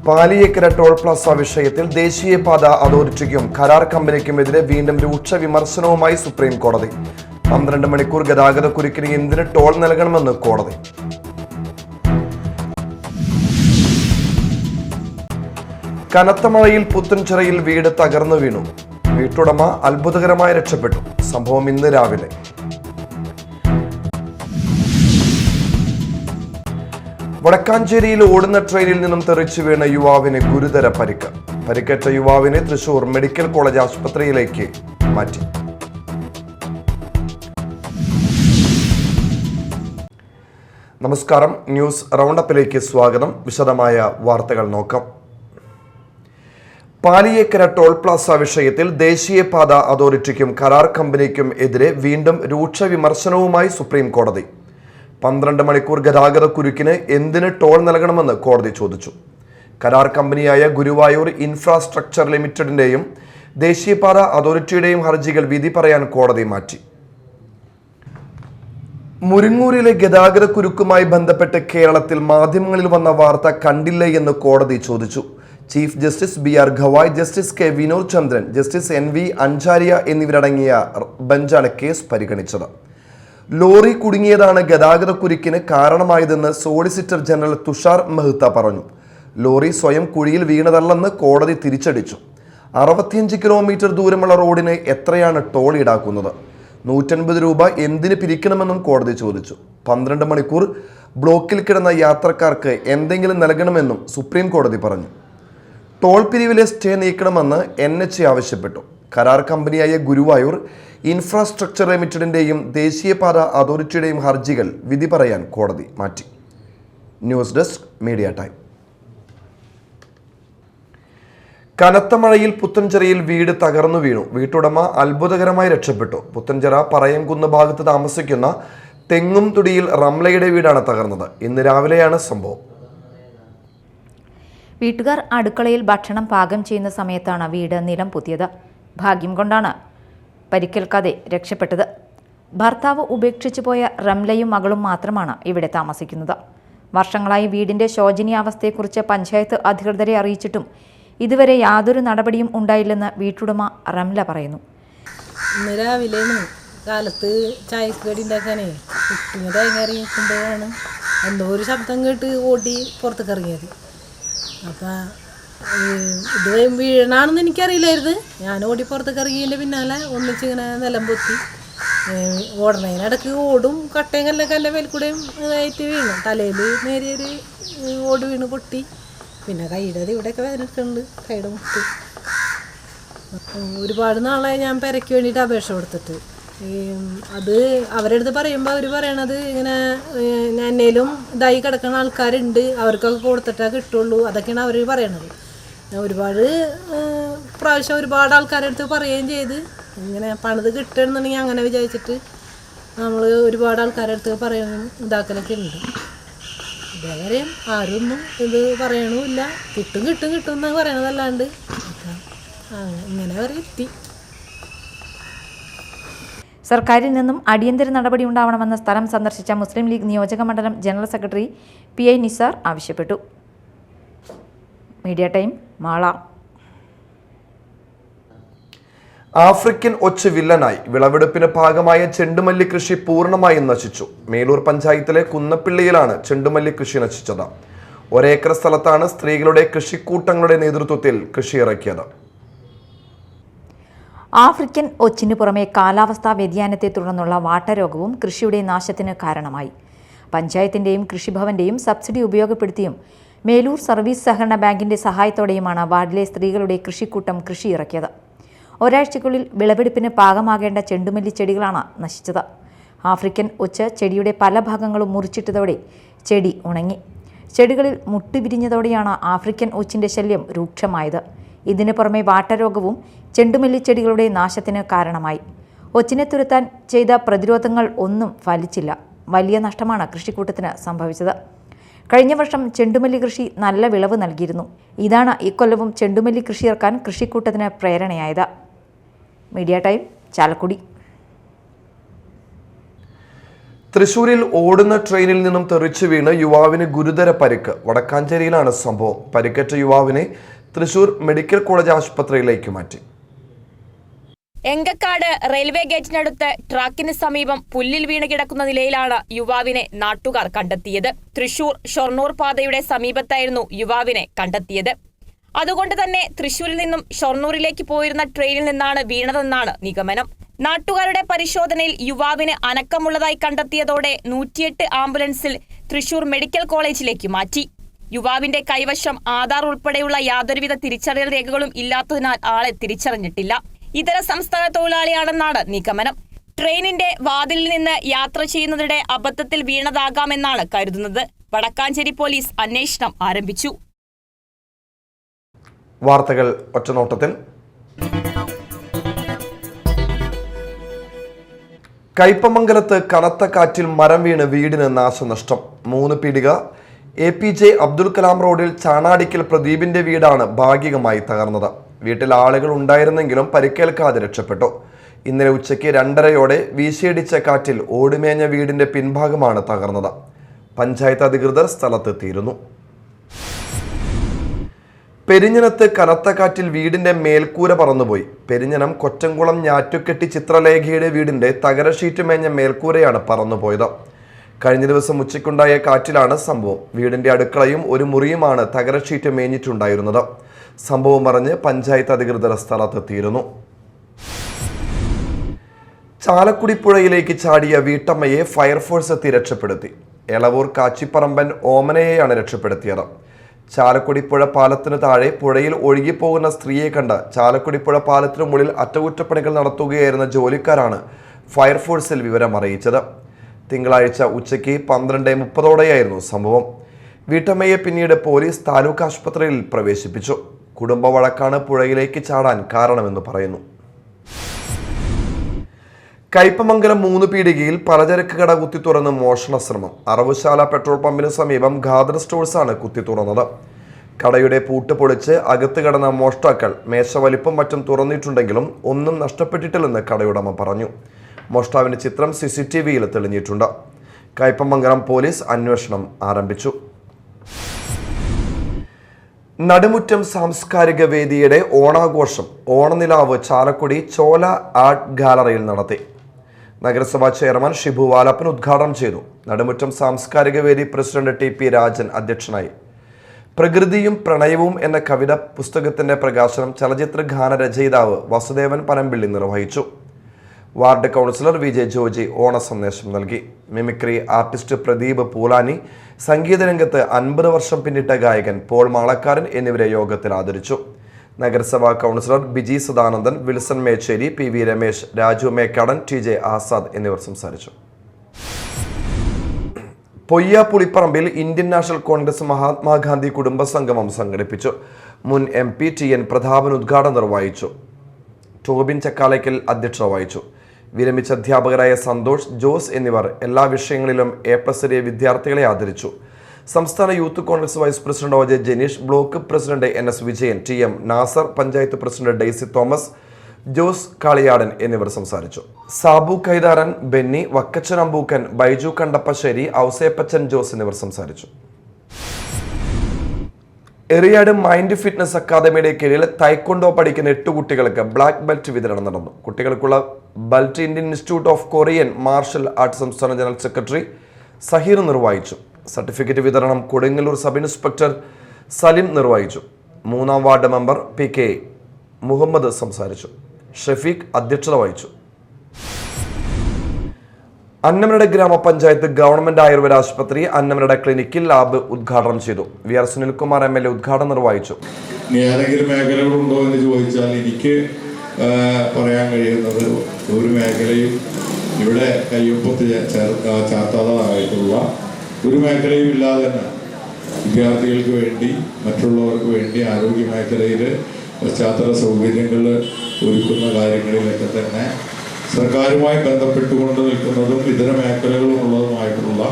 Paliyekkara toll Plaza വിഷയത്തിൽ ദേശീയപാത അതോറിറ്റിക്കും കരാർ കമ്പനിക്കുമെതിരെ വീണ്ടും രൂക്ഷ വിമർശനവുമായി സുപ്രീം കോടതി. 12 മണിക്കൂർ ഗതാഗതക്കുരുക്കിന് എന്തിന് ടോൾ നൽകണമെന്ന് കോടതി. കനത്ത മഴയിൽ പുത്തൻചിറയിൽ വീട് തകർന്നു വീണു. വീട്ടുടമ അത്ഭുതകരമായി രക്ഷപ്പെട്ടു. സംഭവം ഇന്ന് രാവിലെ. വടക്കാഞ്ചേരിയിൽ ഓടുന്ന ട്രെയിനിൽ നിന്നും തെറിച്ചു വീണ യുവാവിന് ഗുരുതര പരിക്ക്. പരിക്കേറ്റ യുവാവിനെ തൃശൂർ മെഡിക്കൽ കോളേജ് ആശുപത്രിയിലേക്ക് മാറ്റി. നമസ്കാരം, ന്യൂസ് റൗണ്ടപ്പിലേക്ക് സ്വാഗതം. വിശദമായ വാർത്തകൾ നോക്കാം. പാലിയേക്കര ടോൾ പ്ലാസ വിഷയത്തിൽ ദേശീയപാത അതോറിറ്റിക്കും കരാർ കമ്പനിക്കും എതിരെ വീണ്ടും രൂക്ഷ വിമർശനവുമായി സുപ്രീം കോടതി. 12 മണിക്കൂർ ഗതാഗതക്കുരുക്കിന് എന്തിന് ടോൾ നൽകണമെന്ന് കോടതി ചോദിച്ചു. കരാർ കമ്പനിയായ ഗുരുവായൂർ ഇൻഫ്രാസ്ട്രക്ചർ ലിമിറ്റഡിന്റെയും ദേശീയപാത അതോറിറ്റിയുടെയും ഹർജികൾ വിധി പറയാൻ കോടതി മാറ്റി. മുരിങ്ങൂരിലെ ഗതാഗതക്കുരുക്കുമായി ബന്ധപ്പെട്ട് കേരളത്തിൽ മാധ്യമങ്ങളിൽ വന്ന വാർത്ത കണ്ടില്ലേ എന്ന് കോടതി ചോദിച്ചു. Chief justice BR Gavai, justice K Vinod Chandran, justice NV Anjaria എന്നിവരടങ്ങിയ ബെഞ്ചാണ് കേസ് പരിഗണിച്ചത്. ലോറി കുടുങ്ങിയതാണ് ഗതാഗതക്കുരുക്കിന് കാരണമായതെന്ന് സോളിസിറ്റർ ജനറൽ തുഷാർ മെഹ്ത്ത പറഞ്ഞു. ലോറി സ്വയം കുഴിയിൽ വീണതല്ലെന്ന് കോടതി തിരിച്ചടിച്ചു. 65 കിലോമീറ്റർ ദൂരമുള്ള റോഡിന് എത്രയാണ് ടോൾ ഈടാക്കുന്നത്? 150 രൂപ എന്തിന് പിരിക്കണമെന്നും കോടതി ചോദിച്ചു. 12 മണിക്കൂർ ബ്ലോക്കിൽ കിടന്ന യാത്രക്കാർക്ക് എന്തെങ്കിലും നൽകണമെന്നും സുപ്രീം കോടതി പറഞ്ഞു. ടോൾ പിരിവിലെ സ്റ്റേ നീക്കണമെന്ന് NHA ആവശ്യപ്പെട്ടു. കരാർ കമ്പനിയായ ഗുരുവായൂർ ഇൻഫ്രാസ്ട്രക്ചർ ലിമിറ്റഡിന്റെയും ദേശീയപാത അതോറിറ്റിയുടെയും ഹർജികൾ വിധി പറയാൻ കോടതി മാറ്റി. News desk media time. കനത്ത മഴയിൽ പുത്തൻചിറയിൽ വീട് തകർന്നു വീണു. വീട്ടുടമ അത്ഭുതകരമായി രക്ഷപ്പെട്ടു. പുത്തൻചിറ പറയംകുന്ന് ഭാഗത്ത് താമസിക്കുന്ന തെങ്ങും തുടിയിൽ റംലയുടെ വീടാണ് തകർന്നത്. ഇന്ന് രാവിലെയാണ് സംഭവം. വീട്ടുകാർ അടുക്കളയിൽ ഭക്ഷണം പാകം ചെയ്യുന്ന സമയത്താണ് വീട് നിലം പൊത്തിയത്. ഭാഗ്യം കൊണ്ടാണ് പരിക്കേൽക്കാതെ രക്ഷപ്പെട്ടത്. ഭർത്താവ് ഉപേക്ഷിച്ചു പോയ റംലയും മകളും മാത്രമാണ് ഇവിടെ താമസിക്കുന്നത്. വർഷങ്ങളായി വീടിന്റെ ശോചനീയാവസ്ഥയെക്കുറിച്ച് പഞ്ചായത്ത് അധികൃതരെ അറിയിച്ചിട്ടും ഇതുവരെ യാതൊരു നടപടിയും ഉണ്ടായില്ലെന്ന് വീട്ടുടമ റംല പറയുന്നു. ഇന്ന് രാവിലെ കാലത്ത് ചായക്കടി ഉണ്ടാക്കാനേ കുട്ടിങ്ങ തേങ്ങ ഇറങ്ങിക്കുമ്പോഴാണ് എന്തോ ഒരു ശബ്ദം കേട്ട് ഓടി പുറത്തേക്ക് ഇറങ്ങിയത്. അപ്പം ഇത് വീഴണമെന്ന് എനിക്കറിയില്ലായിരുന്നു. ഞാൻ ഓടി പുറത്തേക്ക് ഇറങ്ങിയതിൻ്റെ പിന്നാലെ ഒന്നിച്ചിങ്ങനെ നിലം പൊത്തി. ഓടണതിനിടയ്ക്ക് ഓടും കട്ടയും കല്ലൊക്കെ എൻ്റെ മേൽക്കൂടെയും ഇതായിട്ട് വീണു. തലയിൽ നേരിയൊരു ഓട് വീണ് പൊട്ടി. പിന്നെ കൈയുടെ ഇവിടെയൊക്കെ വേദനക്കുണ്ട്, കൈയുടെ മുട്ട്. ഒരുപാട് നാളായി ഞാൻ പെരയ്ക്ക് വേണ്ടിയിട്ട് അപേക്ഷ കൊടുത്തിട്ട്. അത് അവരുടെ അടുത്ത് പറയുമ്പോൾ അവർ പറയണത് ഇങ്ങനെ എന്നേലും ഇതായി കിടക്കുന്ന ആൾക്കാരുണ്ട്, അവർക്കൊക്കെ കൊടുത്തിട്ടേ കിട്ടുള്ളൂ, അതൊക്കെയാണ് അവർ പറയണത്. ഒരുപാട് പ്രാവശ്യം ഒരുപാട് ആൾക്കാരുടെ അടുത്ത് പറയുകയും ചെയ്ത് ഇങ്ങനെ പണിത് കിട്ടണമെന്നുണ്ടെങ്കിൽ അങ്ങനെ വിചാരിച്ചിട്ട് നമ്മൾ ഒരുപാട് ആൾക്കാരുടെ അടുത്ത് പറയണം ഇതാക്കലൊക്കെ ഉണ്ട്. ഇതേവരെ ആരൊന്നും ഇത് പറയണമില്ല. കിട്ടും കിട്ടും കിട്ടും എന്നാണ് പറയണതല്ലാണ്ട് ഇങ്ങനെ വരെ എത്തി. സർക്കാരിൽ നിന്നും അടിയന്തര നടപടി ഉണ്ടാവണമെന്ന് സ്ഥലം സന്ദർശിച്ച മുസ്ലിം ലീഗ് നിയോജക മണ്ഡലം ജനറൽ സെക്രട്ടറി PI നിസാർ ആവശ്യപ്പെട്ടു. Media time, Mala. ആഫ്രിക്കൻ ഒച്ച് വില്ലനായി. വിളവെടുപ്പിന് ഭാഗമായ ചെണ്ടുമല്ലി കൃഷി പൂർണ്ണമായും നശിച്ചു. മേലൂർ പഞ്ചായത്തിലെ കുന്നപ്പിള്ളിയിലാണ് ചെണ്ടുമല്ലി കൃഷി നശിച്ചത്. 1 ഏക്കർ സ്ഥലത്താണ് സ്ത്രീകളുടെ കൃഷിക്കൂട്ടങ്ങളുടെ നേതൃത്വത്തിൽ കൃഷി ഇറക്കിയത്. ആഫ്രിക്കൻ ഒച്ചിന് പുറമെ കാലാവസ്ഥാ വ്യതിയാനത്തെ തുടർന്നുള്ള വാട്ടരോഗവും കൃഷിയുടെ നാശത്തിന് കാരണമായി. പഞ്ചായത്തിന്റെയും കൃഷിഭവന്റെയും സബ്സിഡി ഉപയോഗപ്പെടുത്തിയും മേലൂർ സർവീസ് സഹകരണ ബാങ്കിന്റെ സഹായത്തോടെയുമാണ് വാർഡിലെ സ്ത്രീകളുടെ കൃഷിക്കൂട്ടം കൃഷി ഇറക്കിയത്. ഒരാഴ്ചയ്ക്കുള്ളിൽ വിളവെടുപ്പിന് പാകമാകേണ്ട ചെണ്ടുമല്ലി ചെടികളാണ് നശിച്ചത്. ആഫ്രിക്കൻ ഒച്ച് ചെടിയുടെ പല ഭാഗങ്ങളും മുറിച്ചിട്ടതോടെ ചെടി ഉണങ്ങി. ചെടികളിൽ മുട്ടുവിരിഞ്ഞതോടെയാണ് ആഫ്രിക്കൻ ഒച്ചിന്റെ ശല്യം രൂക്ഷമായത്. ഇതിനു പുറമെ വാട്ടരോഗവും ചെണ്ടുമല്ലി ചെടികളുടെ നാശത്തിന് കാരണമായി. ഒച്ചിനെ തുരത്താൻ ചെയ്ത പ്രതിരോധങ്ങൾ ഒന്നും ഫലിച്ചില്ല. വലിയ നഷ്ടമാണ് കൃഷിക്കൂട്ടത്തിന് സംഭവിച്ചത്. കഴിഞ്ഞ വർഷം ചെണ്ടുമല്ലി കൃഷി നല്ല വിളവ് നൽകിയിരുന്നു. ഇതാണ് ഇക്കൊല്ലവും ചെണ്ടുമല്ലി കൃഷി ഇറക്കാൻ കൃഷിക്കൂട്ടത്തിന് പ്രേരണയായത്. Media time, Chalakudy. തൃശൂരിൽ ഓടുന്ന ട്രെയിനിൽ നിന്നും തെറിച്ചു വീണ് യുവാവിന് ഗുരുതര പരിക്ക്. വടക്കാഞ്ചേരിയിലാണ് സംഭവം. പരിക്കേറ്റ യുവാവിനെ തൃശൂർ മെഡിക്കൽ കോളേജ് ആശുപത്രിയിലേക്ക് മാറ്റി. എങ്കക്കാട് റെയിൽവേ ഗേറ്റിനടുത്ത് ട്രാക്കിന് സമീപം പുല്ലിൽ വീണ് കിടക്കുന്ന നിലയിലാണ് യുവാവിനെ നാട്ടുകാർ കണ്ടെത്തിയത്. തൃശൂർ ഷൊർണൂർ പാതയുടെ സമീപത്തായിരുന്നു യുവാവിനെ കണ്ടെത്തിയത്. അതുകൊണ്ട് തന്നെ തൃശൂരിൽ നിന്നും ഷൊർണൂരിലേക്ക് പോയിരുന്ന ട്രെയിനിൽ നിന്നാണ് വീണതെന്നാണ് നിഗമനം. നാട്ടുകാരുടെ പരിശോധനയിൽ യുവാവിന് അനക്കമുള്ളതായി കണ്ടെത്തിയതോടെ 108 ആംബുലൻസിൽ തൃശൂർ മെഡിക്കൽ കോളേജിലേക്ക് മാറ്റി. യുവാവിന്റെ കൈവശം ആധാർ ഉൾപ്പെടെയുള്ള യാതൊരുവിധ തിരിച്ചറിയൽ രേഖകളും ഇല്ലാത്തതിനാൽ ആളെ തിരിച്ചറിഞ്ഞിട്ടില്ല. ഇതര സംസ്ഥാന തൊഴിലാളിയാണെന്നാണ് നിഗമനം. ട്രെയിനിന്റെ വാതിലിൽ നിന്ന് യാത്ര ചെയ്യുന്നതിനിടെ അബദ്ധത്തിൽ വീണതാകാമെന്നാണ് കരുതുന്നത്. വടക്കാഞ്ചേരി പോലീസ് അന്വേഷണം ആരംഭിച്ചു. വാർത്തകൾ ഒറ്റനോട്ടത്തിൽ. കയ്പമംഗലത്ത് കനത്ത കാറ്റിൽ മരം വീണ് വീടിന് നാശനഷ്ടം. 3 പീടിക APJ അബ്ദുൽ കലാം റോഡിൽ ചാണാടിക്കൽ പ്രദീപിന്റെ വീടാണ് ഭാഗികമായി തകർന്നത്. വീട്ടിൽ ആളുകൾ ഉണ്ടായിരുന്നെങ്കിലും പരിക്കേൽക്കാതെ രക്ഷപ്പെട്ടു. ഇന്നലെ ഉച്ചയ്ക്ക് 2:30യോടെ വീശിയടിച്ച കാറ്റിൽ ഓടുമേഞ്ഞ വീടിന്റെ പിൻഭാഗമാണ് തകർന്നത്. പഞ്ചായത്ത് അധികൃതർ സ്ഥലത്തെത്തിയിരുന്നു. പെരിഞ്ഞനത്ത് കനത്ത കാറ്റിൽ വീടിന്റെ മേൽക്കൂര പറന്നുപോയി. പെരിഞ്ഞനം കൊറ്റംകുളം ഞാറ്റുകെട്ടി ചിത്രലേഖയുടെ വീടിന്റെ തകര ഷീറ്റ് മേഞ്ഞ മേൽക്കൂരയാണ് പറന്നുപോയത്. കഴിഞ്ഞ ദിവസം ഉച്ചയ്ക്കുണ്ടായ കാറ്റിലാണ് സംഭവം. വീടിന്റെ അടുക്കളയും ഒരു മുറിയുമാണ് തകര ഷീറ്റ് മേഞ്ഞിട്ടുണ്ടായിരുന്നത്. സംഭവം അറിഞ്ഞ് പഞ്ചായത്ത് അധികൃതർ സ്ഥലത്തെത്തിയിരുന്നു. ചാലക്കുടി പുഴയിലേക്ക് ചാടിയ വീട്ടമ്മയെ ഫയർഫോഴ്സ് എത്തി രക്ഷപ്പെടുത്തി. എളവൂർ കാച്ചിപ്പറമ്പൻ ഓമനയെയാണ് രക്ഷപ്പെടുത്തിയത്. ചാലക്കുടി പുഴ പാലത്തിന് താഴെ പുഴയിൽ ഒഴുകിപ്പോകുന്ന സ്ത്രീയെ കണ്ട് ചാലക്കുടി പുഴ പാലത്തിനു മുകളിൽ അറ്റകുറ്റപ്പണികൾ നടത്തുകയായിരുന്ന ജോലിക്കാരാണ് ഫയർഫോഴ്സിൽ വിവരം അറിയിച്ചത്. തിങ്കളാഴ്ച ഉച്ചയ്ക്ക് 12:30ഓടെയായിരുന്നു സംഭവം. വീട്ടമ്മയെ പിന്നീട് പോലീസ് താലൂക്ക് ആശുപത്രിയിൽ പ്രവേശിപ്പിച്ചു. കുടുംബ വഴക്കാണ് പുഴയിലേക്ക് ചാടാൻ കാരണമെന്ന് പറയുന്നു. കയ്പമംഗലം 3 പീടികയിൽ പലചരക്ക് കട കുത്തി തുറന്ന് മോഷണ ശ്രമം. അറവുശാല പെട്രോൾ പമ്പിന് സമീപം ഖാദർ സ്റ്റോഴ്സാണ് കുത്തി തുറന്നത്. കടയുടെ പൂട്ട് പൊളിച്ച് അകത്ത് കടന്ന മോഷ്ടാക്കൾ മേശവലിപ്പും മറ്റും തുറന്നിട്ടുണ്ടെങ്കിലും ഒന്നും നഷ്ടപ്പെട്ടിട്ടില്ലെന്ന് കടയുടമ പറഞ്ഞു. മോഷ്ടാവിന്റെ ചിത്രം CCTVയിൽ തെളിഞ്ഞിട്ടുണ്ട്. കയ്പമംഗലം പോലീസ് അന്വേഷണം ആരംഭിച്ചു. നടുമുറ്റം സാംസ്കാരിക വേദിയുടെ ഓണാഘോഷം ഓണനിലാവ് ചാലക്കുടി ചോല ആർട്ട് ഗാലറിയിൽ നടത്തി. നഗരസഭാ ചെയർമാൻ ഷിബു വാലപ്പൻ ഉദ്ഘാടനം ചെയ്തു. നടുമുറ്റം സാംസ്കാരിക വേദി പ്രസിഡന്റ് TP രാജൻ അധ്യക്ഷനായി. പ്രകൃതിയും പ്രണയവും എന്ന കവിത പുസ്തകത്തിന്റെ പ്രകാശനം ചലച്ചിത്ര ഗാന രചയിതാവ് വസുദേവൻ പനമ്പിള്ളി നിർവഹിച്ചു. വാർഡ് കൗൺസിലർ VJ ജോജി ഓണ സന്ദേശം നൽകി. മിമിക്രി ആർട്ടിസ്റ്റ് പ്രദീപ് പൂലാനി, സംഗീത രംഗത്ത് 50 വർഷം പിന്നിട്ട ഗായകൻ പോൾ മാളക്കാരൻ എന്നിവരെ യോഗത്തിൽ ആദരിച്ചു. നഗരസഭാ councillor Biji Sadanandan, Wilson Mecheri, PV Ramesh, Raju Mekkadan, TJ Azad എന്നിവർ സംസാരിച്ചു. പൊയ്യ പുളിപ്പറമ്പിൽ ഇന്ത്യൻ നാഷണൽ കോൺഗ്രസ് മഹാത്മാഗാന്ധി കുടുംബ സംഗമം സംഘടിപ്പിച്ചു. മുൻ MP TN പ്രതാപൻ ഉദ്ഘാടനം നിർവഹിച്ചു. ടോബിൻ ചക്കാലയ്ക്കൽ അധ്യക്ഷത വഹിച്ചു. വിരമിച്ച അധ്യാപകരായ സന്തോഷ്, ജോസ് എന്നിവർ എല്ലാ വിഷയങ്ങളിലും A+ വിദ്യാർത്ഥികളെ ആദരിച്ചു. സംസ്ഥാന youth Congress vice president OJ Janeesh, block president NS Vijayan, TM Nasar, panchayat president Daisy Thomas, Jose Kaliyadan എന്നിവർ സംസാരിച്ചു. സാബു കൈതാരൻ, ബെന്നി, വക്കച്ചൻ അമ്പൂക്കൻ, ബൈജു കണ്ടപ്പശ്ശേരി, ഔസേപ്പച്ചൻ ജോസ് എന്നിവർ സംസാരിച്ചു. എറിയാട് മൈൻഡ് ഫിറ്റ്നസ് അക്കാദമിയുടെ കീഴിൽ തൈക്കൊണ്ടോ പഠിക്കുന്ന 8 കുട്ടികൾക്ക് ബ്ലാക്ക് ബെൽറ്റ് വിതരണം നടന്നു. കുട്ടികൾക്കുള്ള belt Indian institute of Korean martial arts സംസ്ഥാന ജനറൽ സെക്രട്ടറി സഹീർ നിർവഹിച്ചു. സർട്ടിഫിക്കറ്റ് വിതരണം കൊടുങ്ങല്ലൂർ സബ് ഇൻസ്പെക്ടർ സലിം നിർവഹിച്ചു. 3-ാം വാർഡ് മെമ്പർ PK മുഹമ്മദ് സംസാരിച്ചു. ഷഫീഖ് അധ്യക്ഷത വഹിച്ചു. അന്നമനട ഗ്രാമപഞ്ചായത്ത് ഗവൺമെന്റ് ആയുർവേദ ആശുപത്രി അന്നമനട ക്ലിനിക്കിൽ ലാബ് ഉദ്ഘാടനം ചെയ്തു. VR സുനിൽകുമാർ MLA ഉദ്ഘാടനം നിർവഹിച്ചു. ഏതെങ്കിലും മേഖലകളുണ്ടോ എന്ന് ചോദിച്ചാൽ എനിക്ക് പറയാൻ കഴിയുന്നത് ഒരു മേഖലയും ഇവിടെ കയ്യൊപ്പത്ത് ചാർത്താതായിട്ടുള്ള ഒരു മേഖലയും ഇല്ലാതെ തന്നെ വിദ്യാർത്ഥികൾക്ക് വേണ്ടി, മറ്റുള്ളവർക്ക് വേണ്ടി ആരോഗ്യ മേഖലയിൽ പശ്ചാത്തല സൗകര്യങ്ങൾ ഒരുക്കുന്ന കാര്യങ്ങളിലൊക്കെ തന്നെ സർക്കാരുമായി ബന്ധപ്പെട്ടുകൊണ്ട് നിൽക്കുന്നതും ഇതര മേഖലകളും ഉള്ളതുമായിട്ടുള്ള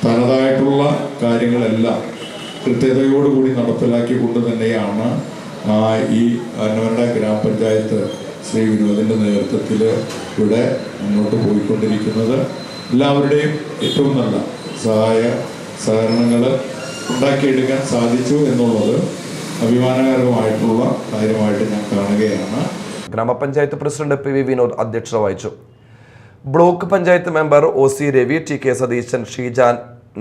തനതായിട്ടുള്ള കാര്യങ്ങളെല്ലാം കൃത്യതയോടുകൂടി നടപ്പിലാക്കിക്കൊണ്ട് തന്നെയാണ് ഈ അന്നമനട ഗ്രാമപഞ്ചായത്ത് ശ്രീ വിനോദിൻ്റെ നേതൃത്വത്തിൽ ഇവിടെ മുന്നോട്ട് പോയിക്കൊണ്ടിരിക്കുന്നത്. എല്ലാവരുടെയും ഏറ്റവും നല്ല സഹകരണങ്ങൾ ഉണ്ടാക്കിയെടുക്കാൻ സാധിച്ചു എന്നുള്ളത് അഭിമാനകരമായിട്ടുള്ള കാര്യമായിട്ട് ഞാൻ കാണുകയാണ്. ഗ്രാമപഞ്ചായത്ത് പ്രസിഡന്റ് പി വി വിനോദ് അധ്യക്ഷത വഹിച്ചു. Block panchayat member OC Ravi, TK Satheesan, Sheejan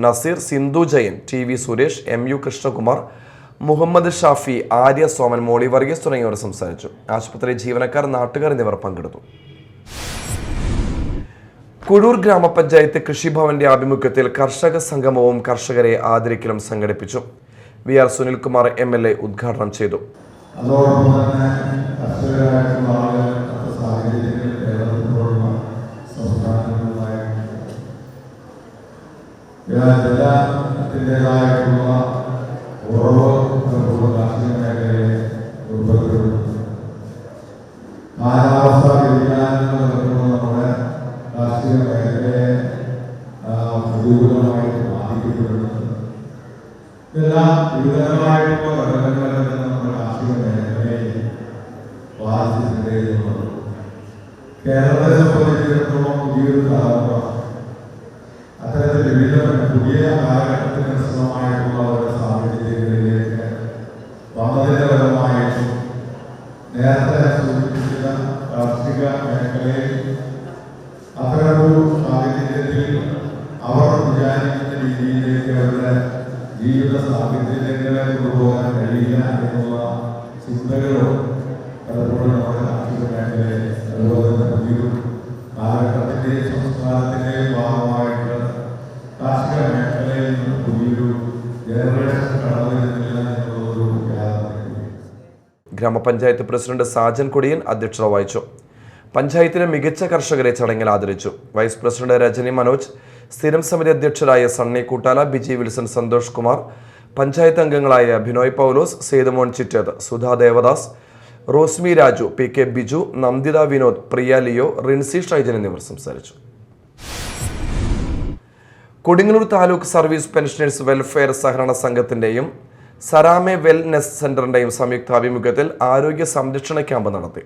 Naseer, Sindhu Jayan, TV Suresh, MU Krishnakumar, Muhammad Shafi, Arya Soman, Molly Varghese തുടങ്ങിയവർ സംസാരിച്ചു. ആശുപത്രി ജീവനക്കാർ, നാട്ടുകാർ എന്നിവർ പങ്കെടുത്തു. കുഴൂർ ഗ്രാമപഞ്ചായത്ത് കൃഷിഭവന്റെ ആഭിമുഖ്യത്തിൽ കർഷക സംഗമവും കർഷകരെ ആദരിക്കലും സംഘടിപ്പിച്ചു. VR സുനിൽകുമാർ MLA ഉദ്ഘാടനം ചെയ്തു. കാലാവസ്ഥാ വ്യതിയാനങ്ങൾ നമ്മുടെ കാർഷിക മേഖലയെ പ്രതികൂലമായിട്ട് ബാധിക്കപ്പെടുന്നത് ഇതെല്ലാം വിവിധമായിട്ടുള്ള ഘടകങ്ങളിൽ നിന്ന് നമ്മുടെ കാർഷിക മേഖലയെ ബാധിച്ചിട്ടുണ്ട് എന്നുള്ളത് കേരളത്തെ സംബന്ധിച്ചിടത്തോളം പുതിയൊരു തലമുറ അത്തരത്തിൽ വിവിധ പുതിയ കാലഘട്ടത്തിന് അനുസൃതമായിട്ടുള്ള ഓരോ സാഹചര്യങ്ങളിലേക്ക് വന്നതിന്റെ ഫലമായിട്ടും നേരത്തെ സൂചിപ്പിച്ച കാർഷിക മേഖലയിൽ അത്തരമൊരു സാഹചര്യത്തിൽ അവർ വിചാരിക്കുന്ന രീതിയിലേക്ക് അവരുടെ ജീവിത സാഹചര്യങ്ങളെ കൊണ്ടുപോകാൻ കഴിയില്ല എന്നുള്ള ചിന്തകളും പലപ്പോഴും നമ്മുടെ കാർഷിക മേഖലയെ അതുപോലെ തന്നെ പുതിയൊരു കാലഘട്ടത്തിന്റെയും സംസ്കാരത്തിന്റെയും ഭാഗമായിട്ട് കാർഷിക മേഖലയിൽ നിന്ന് പുതിയൊരു ജനറേഷൻ കടന്നു വരുന്നില്ല എന്നുള്ളൊരു യാഥാർത്ഥ്യം. ഗ്രാമപഞ്ചായത്ത് പ്രസിഡന്റ് സാജൻ കൊടിയൻ അധ്യക്ഷത വഹിച്ചു. പഞ്ചായത്തിലെ മികച്ച കർഷകരെ ചടങ്ങിൽ ആദരിച്ചു. വൈസ് പ്രസിഡന്റ് രജനി മനോജ്, സ്ഥിരം സമിതി അധ്യക്ഷരായ സണ്ണി കൂട്ടാല, ബിജി വിൽസൺ, സന്തോഷ് കുമാർ, പഞ്ചായത്ത് അംഗങ്ങളായ ബിനോയ് പൗലോസ്, സേതുമോൻ ചിറ്റേത്, സുധാ ദേവദാസ്, റോസ്മി രാജു, PK ബിജു, നന്ദിത വിനോദ്, പ്രിയ ലിയോ, റിൻസി ഷൈജൻ എന്നിവർ സംസാരിച്ചു. Kodungallur taluk service pensioners welfare സഹകരണ സംഘത്തിന്റെയും സരാമെ വെൽനെസ് സെന്ററിന്റെയും സംയുക്താഭിമുഖ്യത്തിൽ ആരോഗ്യ സംരക്ഷണ ക്യാമ്പ് നടത്തി.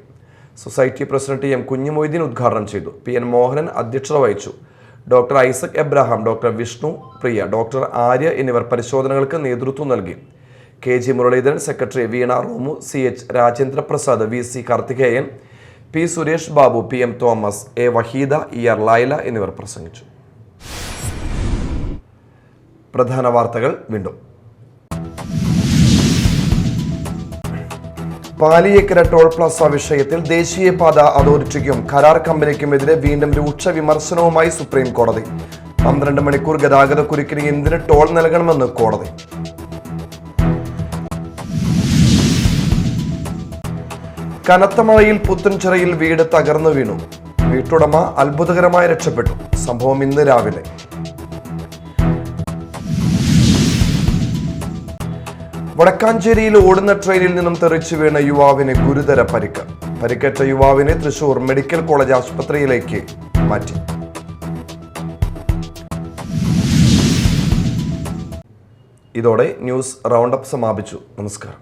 സൊസൈറ്റി പ്രസിഡന്റ് M കുഞ്ഞുമൊയ്തീൻ ഉദ്ഘാടനം ചെയ്തു. PN മോഹനൻ അധ്യക്ഷത വഹിച്ചു. Doctor Isaac Abraham, doctor Vishnu, Priya, doctor Arya എന്നിവർ പരിശോധനകൾക്ക് നേതൃത്വം നൽകി. KG Muraleedharan, secretary Veena Romu, CH Rajendra Prasad, VC Karthikeyan, P Suresh Babu, PM Thomas, A Waheeda, ER Laila എന്നിവർ പ്രസംഗിച്ചു. പ്രധാന വാർത്തകൾ വീണ്ടും. പാലിയേക്കര ടോൾ പ്ലാസ വിഷയത്തിൽ ദേശീയപാത അതോറിറ്റിക്കും കരാർ കമ്പനിക്കുമെതിരെ വീണ്ടും രൂക്ഷ വിമർശനവുമായി സുപ്രീം കോടതി. 12 മണിക്കൂർ ഗതാഗത കുരുക്കിന് എന്തിന് ടോൾ നൽകണമെന്ന് കോടതി. കനത്ത മഴയിൽ പുത്തൻചിറയിൽ വീട് തകർന്നു വീണു. വീട്ടുടമ അത്ഭുതകരമായി രക്ഷപ്പെട്ടു. സംഭവം ഇന്ന് രാവിലെ. വടക്കാഞ്ചേരിയിൽ ഓടുന്ന ട്രെയിനിൽ നിന്നും തെറിച്ചു വീണ യുവാവിന് ഗുരുതര പരിക്ക്. പരിക്കേറ്റ യുവാവിനെ തൃശൂർ മെഡിക്കൽ കോളേജ് ആശുപത്രിയിലേക്ക് മാറ്റി. ഇതോടെ ന്യൂസ് റൗണ്ടപ്പ് സമാപിച്ചു. നമസ്കാരം.